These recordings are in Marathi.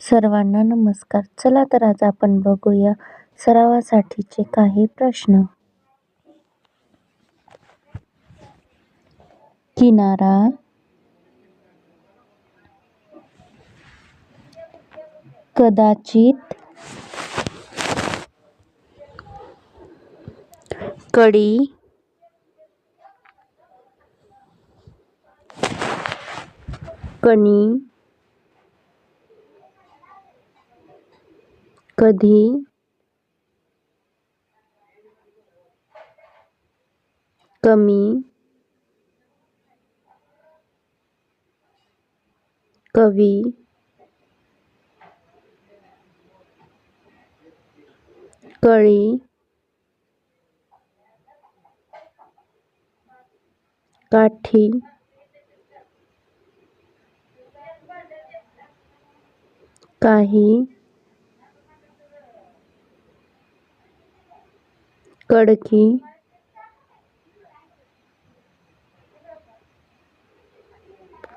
सर्वांना नमस्कार. चला तर आज आपण बघूया सरावासाठीचे काही प्रश्न. किनारा, कदाचित, कडी, कणी, कधी, कमी, कवी, कळी, काठी, काही, कडकी,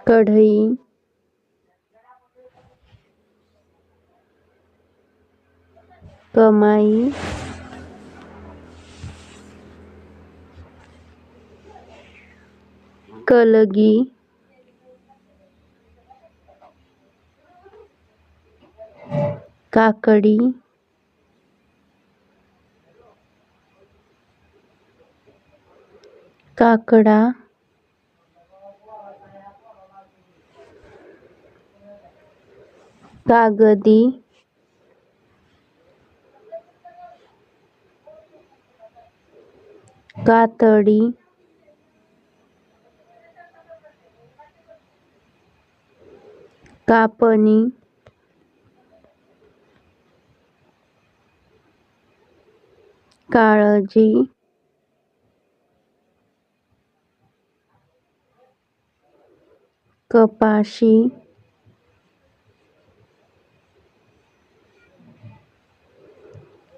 कढई, कमाई, कलगी, काकडी, काकडा, कागदी, कातडी, कापणी, काळजी, कपाशी,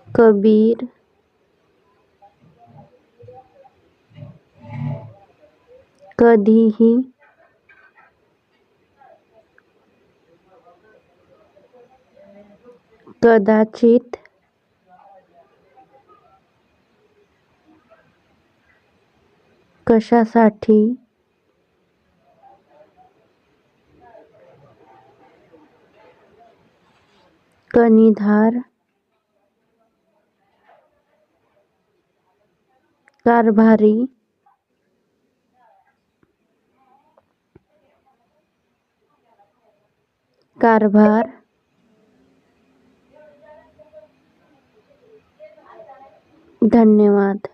कबीर, कधीही, कदाचित, कशासाठी, कणीधार, कारभारी, कारभार. धन्यवाद.